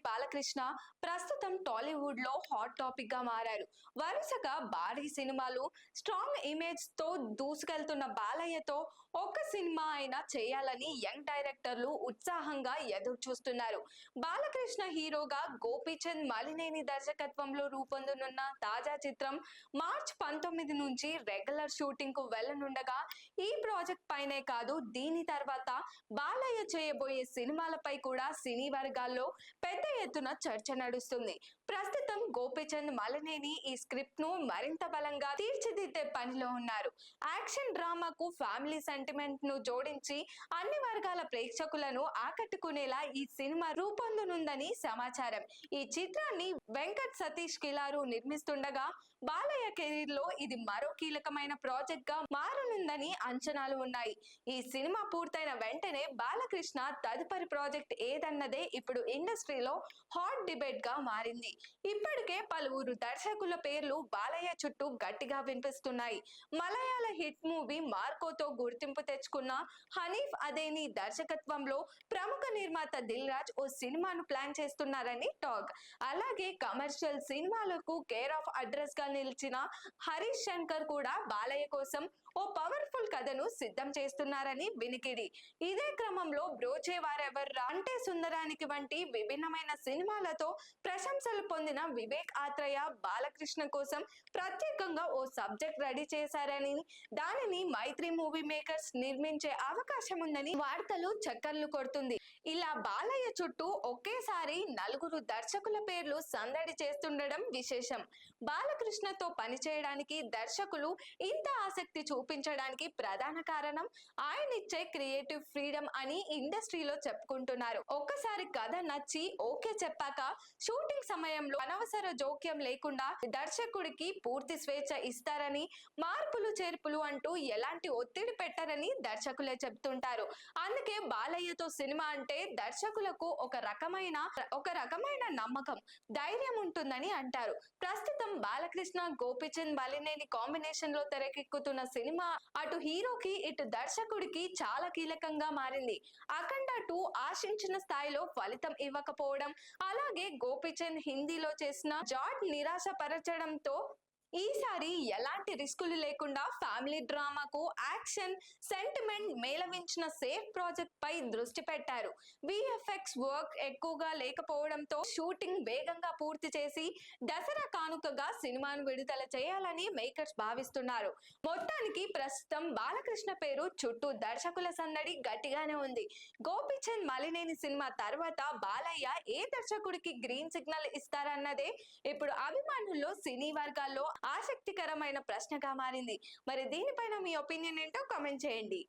బాలకృష్ణ ప్రస్తుతం టాలీవుడ్ లో hot topic గా మారారు. వరుసగా భారీ సినిమాలు, స్ట్రాంగ్ ఇమేజ్ తో దూసుకెళ్తున్న బాలయ్యతో ఒక్క సినిమా అయినా చేయాలని యంగ్ డైరెక్టర్లు ఉత్సాహంగా ఎదురు చూస్తున్నారు. బాలకృష్ణ హీరోగా గోపీచంద్ మలినేని దర్శకత్వంలో రూపొందనున్న తాజా చిత్రం మార్చ్ 19 నుంచి రెగ్యులర్ షూటింగ్ కు వెళ్లనుండగా, ఈ ప్రాజెక్ట్ పైనే కాదు, దీని తర్వాత బాలయ్య చేయబోయే సినిమాలపై కూడా సినీ వర్గాల్లో పెద్ద ఎత్తున చర్చ నడుస్తుంది. ప్రస్తుతం గోపీచంద్ మలినేని ఈ స్క్రిప్ట్ ను మరింత బలంగా తీర్చిదిద్దే పనిలో ఉన్నారు. యాక్షన్ డ్రామాకు ఫ్యామిలీ సెంటిమెంట్ ను జోడించి అన్ని వర్గాల ప్రేక్షకులను ఆకట్టుకునేలా ఈ సినిమా రూపొందనుందని సమాచారం. ఈ చిత్రాన్ని వెంకట్ సతీష్ కిలారు నిర్మిస్తుండగా, బాలయ్య కెరీర్ లో ఇది మరో కీలకమైన ప్రాజెక్ట్ గా మారనుందని అంచనాలు ఉన్నాయి. ఈ సినిమా పూర్తయిన వెంటనే బాలకృష్ణ తదుపరి ప్రాజెక్ట్ ఏదన్నదే ఇప్పుడు ఇండస్ట్రీలో హాట్ డిబేట్ గా మారింది. ఇప్పటికే పలువురు దర్శకుల పేర్లు బాలయ్య చుట్టూ గట్టిగా వినిపిస్తున్నాయి. మలయాళ హిట్ మూవీ మార్కోతో గుర్తింపు తెచ్చుకున్న హనీఫ్ అదేని దర్శకత్వంలో ప్రముఖ నిర్మాత దిల్ రాజ్ ఓ సినిమాను ప్లాన్ చేస్తున్నారని టాక్. అలాగే కమర్షియల్ సినిమాలకు కేర్ ఆఫ్ అడ్రస్ గా నిలిచిన హరీష్ శంకర్ కూడా బాలయ్య కోసం ఓ పవర్ఫుల్ కథను సిద్ధం చేస్తున్నారని వినికిడి. ఇదే క్రమంలో బ్రోచే వారెవర్రా అంటే సుందరానికి వంటి విభిన్నమైన సినిమాలతో ప్రశంసలు పొందిన వివేక్ ఆత్రేయ బాలకృష్ణ కోసం ప్రత్యేకంగా ఓ సబ్జెక్ట్ రెడీ చేశారని, దానిని మైత్రి మూవీ మేకర్స్ నిర్మించే అవకాశం ఉందని వార్తలు చక్కర్లు కొడుతుంది. ఇలా బాలయ్య చుట్టూ ఒకేసారి నలుగురు దర్శకుల పేర్లు సందడి చేస్తుండడం విశేషం. బాలకృష్ణతో పనిచేయడానికి దర్శకులు ఇంత ఆసక్తి చూపించడానికి ప్రధాన కారణం ఆయనిచ్చే క్రియేటివ్ ఫ్రీడమ్ అని ఇండస్ట్రీలో చెప్పుకుంటున్నారు. ఒక్కసారి కథ నచ్చి ఓకే చెప్పాక షూటింగ్ సమయంలో అనవసర జోక్యం లేకుండా దర్శకుడికి పూర్తి స్వేచ్ఛ ఇస్తారని, మార్పులు చేర్పులు అంటూ ఎలాంటి ఒత్తిడి పెట్టరని దర్శకులే చెప్తుంటారు. అందుకే బాలయ్యతో సినిమా అంటే దర్శకులకు ఒక రకమైన నమ్మకం, ధైర్యం ఉంటుందని అంటారు. ప్రస్తుతం బాలకృష్ణ గోపీచంద్ మలినేని కాంబినేషన్ లో తెరకెక్కుతున్న సినిమా అటు హీరోకి ఇటు దర్శకుడికి చాలా కీలకంగా మారింది. అఖండ 2 ఆశించిన స్థాయిలో ఫలితం ఇవ్వకపోవడం, అలాగే గోపీచంద్ హిందీలో చేసిన జాట్ నిరాశపరచడంతో ఈసారి ఎలాంటి రిస్కులు లేకుండా ఫ్యామిలీ డ్రామాకు యాక్షన్ సెంటిమెంట్ మేళవించిన సేఫ్ ప్రాజెక్ట్ పై దృష్టి పెట్టారు. విఎఫ్ఎక్స్ వర్క్ ఎక్కువగా లేకపోవడంతో షూటింగ్ వేగంగా పూర్తి చేసి దసరా కానుకగా సినిమాను విడుదల చేయాలని మేకర్స్ భావిస్తున్నారు. మొత్తానికి ప్రస్తుతం బాలకృష్ణ పేరు చుట్టూ దర్శకుల సందడి గట్టిగానే ఉంది. గోపీచంద్ మలినేని సినిమా తర్వాత బాలయ్య ఏ దర్శకుడికి గ్రీన్ సిగ్నల్ ఇస్తారన్నదే ఇప్పుడు అభిమానుల్లో సినీ వర్గాల్లో ఆసక్తికరమైన ప్రశ్నగా మారింది. మరి దీనిపైన మీ ఒపీనియన్ ఏంటో కామెంట్ చేయండి.